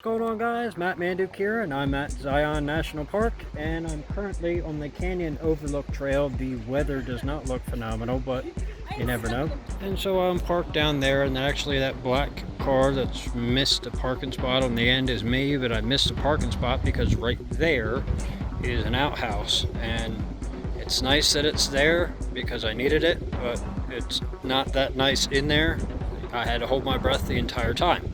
What's going on, guys? Matt Manduke here, and I'm at Zion National Park, and I'm currently on the Canyon Overlook Trail. The weather does not look phenomenal, but you never know. And so I'm parked down there, and actually that black car that's missed a parking spot on the end is me, but I missed a parking spot because right there is an outhouse, and it's nice that it's there because I needed it, but it's not that nice in there. I had to hold my breath the entire time.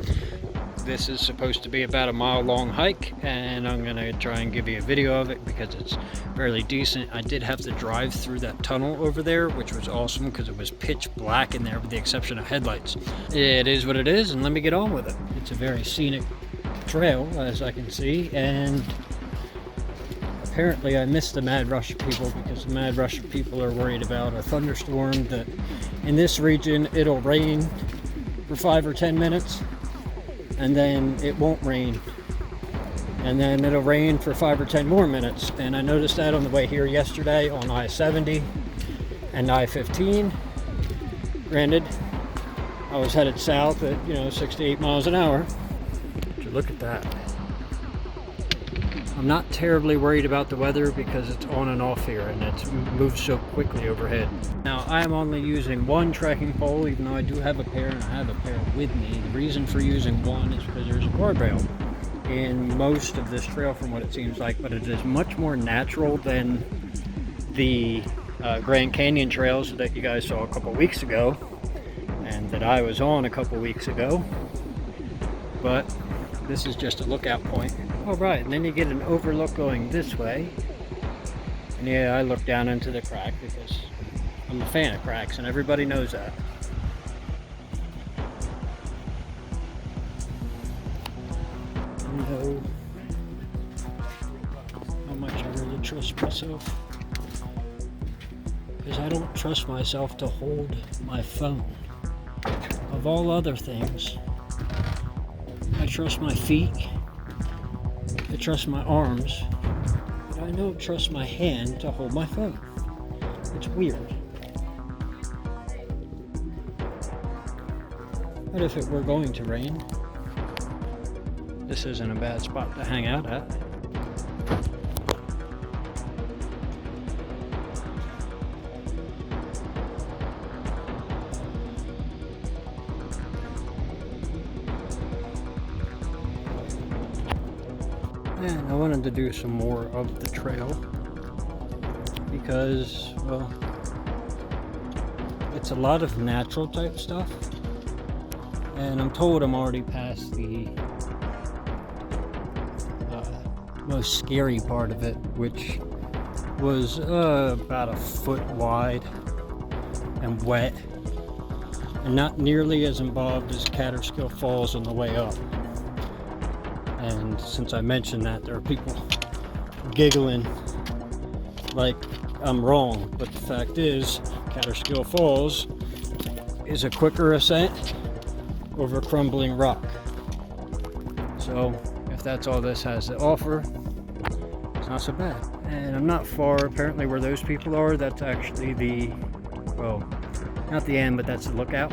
This is supposed to be about a mile-long hike, and I'm going to try and give you a video of it because it's fairly decent. I did have to drive through that tunnel over there, which was awesome because it was pitch black in there with the exception of headlights. It is what it is, and let me get on with it. It's a very scenic trail, as I can see, and apparently I missed the mad rush of people because the mad rush of people are worried about a thunderstorm that in this region it'll rain for 5 or 10 minutes. And then it won't rain, and then it'll rain for 5 or 10 more minutes. And I noticed that on the way here yesterday on I-70 and I-15. Granted, I was headed south at 6 to 8 miles an hour. But look at that. I'm not terribly worried about the weather because it's on and off here, and it moves so quickly overhead. Now, I am only using one trekking pole, even though I do have a pair, and I have a pair with me. The reason for using one is because there's a guardrail in most of this trail from what it seems like, but it is much more natural than the Grand Canyon trails that you guys saw a couple weeks ago, and that I was on a couple weeks ago. But this is just a lookout point. All right, and then you get an overlook going this way. And yeah, I look down into the crack because I'm a fan of cracks, and everybody knows that. I know how much I really trust myself, because I don't trust myself to hold my phone. Of all other things, I trust my feet, I trust my arms, but I don't trust my hand to hold my phone. It's weird. What if it were going to rain? This isn't a bad spot to hang out at. And I wanted to do some more of the trail because, well, it's a lot of natural type stuff, and I'm told I'm already past the most scary part of it, which was about a foot wide and wet, and not nearly as involved as Catterskill Falls on the way up. And since I mentioned that, there are people giggling like I'm wrong, but the fact is, Catterskill Falls is a quicker ascent over crumbling rock. So if that's all this has to offer, it's not so bad. And I'm not far, apparently, where those people are. That's actually the, well, not the end, but that's the lookout.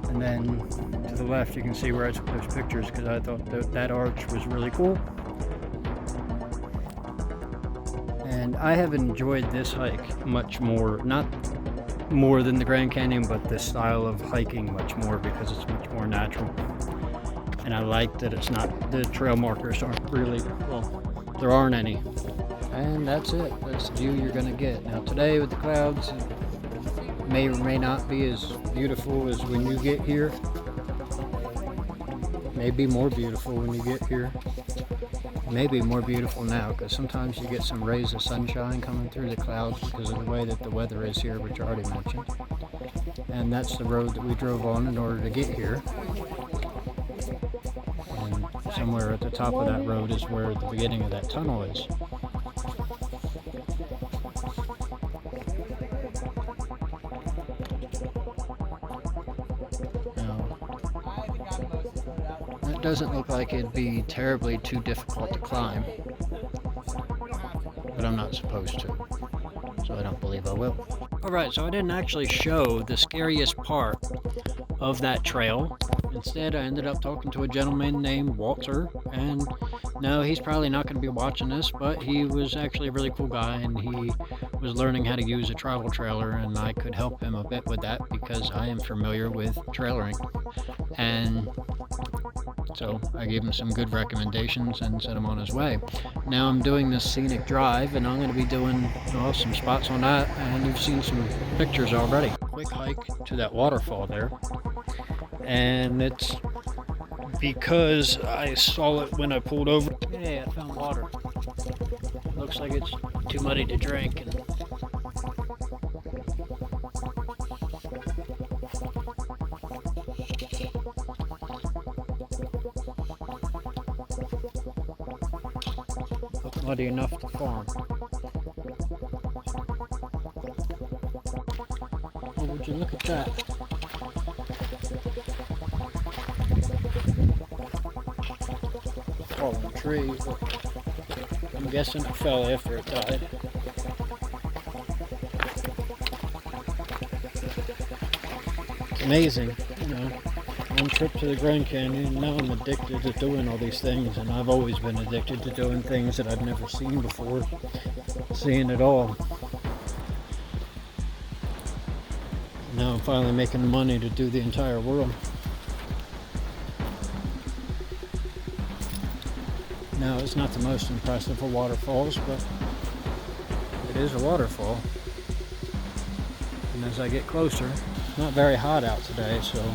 And then to the left, you can see where I took those pictures because I thought that arch was really cool. And I have enjoyed this hike much more, not more than the Grand Canyon, but this style of hiking much more because it's much more natural. And I like that it's not, the trail markers aren't really, well, there aren't any. And that's it. That's the view you're going to get. Now today with the clouds, it may or may not be as beautiful as when you get here. Maybe more beautiful when you get here. Maybe more beautiful now, because sometimes you get some rays of sunshine coming through the clouds because of the way that the weather is here, which I already mentioned. And that's the road that we drove on in order to get here. And somewhere at the top of that road is where the beginning of that tunnel is. Doesn't look like it'd be terribly too difficult to climb, but I'm not supposed to, so I don't believe I will. Alright, so I didn't actually show the scariest part of that trail, Instead, I ended up talking to a gentleman named Walter, and no, he's probably not going to be watching this, but he was actually a really cool guy, and he was learning how to use a travel trailer, and I could help him a bit with that because I am familiar with trailering. And so I gave him some good recommendations and sent him on his way. Now I'm doing this scenic drive, and I'm going to be doing some spots on that, and you've seen some pictures already. Quick hike to that waterfall there, and it's because I saw it when I pulled over. Hey, I found water. Looks like it's too muddy to drink. And look muddy enough to farm. Oh, would you look at that? Fallen tree. I'm guessing it fell after it died. It's amazing, one trip to the Grand Canyon, and now I'm addicted to doing all these things, and I've always been addicted to doing things that I've never seen before, seeing it all. Now I'm finally making money to do the entire world. Now, it's not the most impressive of waterfalls, but it is a waterfall. And as I get closer, it's not very hot out today, so I'm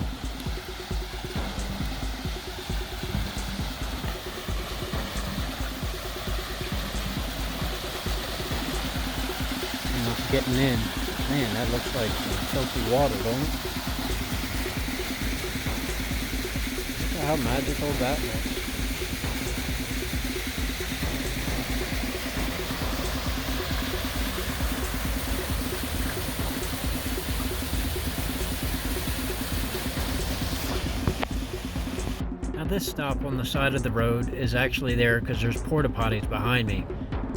not getting in. Man, that looks like filthy water, don't it? Look at how magical that looks. Now this stop on the side of the road is actually there because there's porta potties behind me,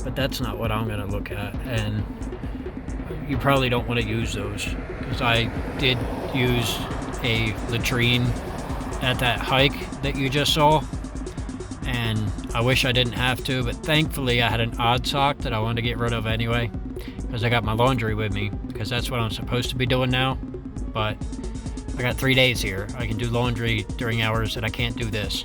but that's not what I'm going to look at, and you probably don't want to use those because I did use a latrine at that hike that you just saw, and I wish I didn't have to, but thankfully I had an odd sock that I wanted to get rid of anyway because I got my laundry with me because that's what I'm supposed to be doing now, but I got 3 days here. I can do laundry during hours that I can't do this.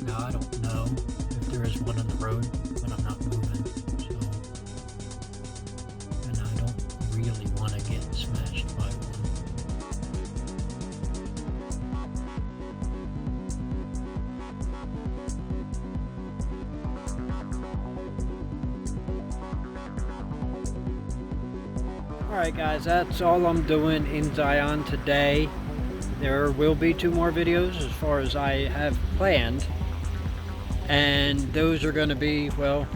Now I don't know if there is one on the road, but I'm not moving, so, and I don't really want to get smashed by one. Alright guys, that's all I'm doing in Zion today. There will be 2 more videos as far as I have planned, and those are going to be, well,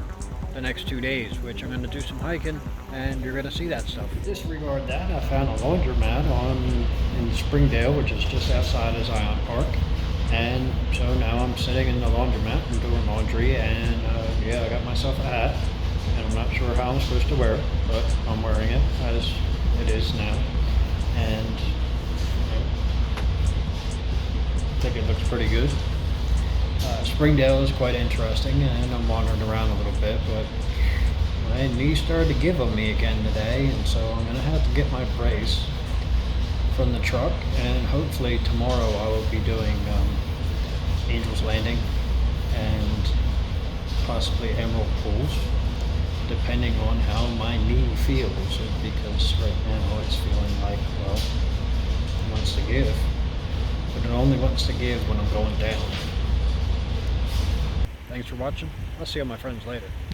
the next 2 days, which I'm going to do some hiking, and you're going to see that stuff. Disregard that, I found a laundromat in Springdale, which is just outside of Zion Park, and so now I'm sitting in the laundromat and doing laundry, and yeah, I got myself a hat. And I'm not sure how I'm supposed to wear it, but I'm wearing it as it is now. And I think it looks pretty good. Springdale is quite interesting, and I'm wandering around a little bit, but my knee started to give on me again today, and so I'm going to have to get my brace from the truck, and hopefully tomorrow I will be doing Angel's Landing and possibly Emerald Pools, depending on how my knee feels, because right now it's feeling like, well, it wants to give, but it only wants to give when I'm going down. Thanks for watching. I'll see all my friends later.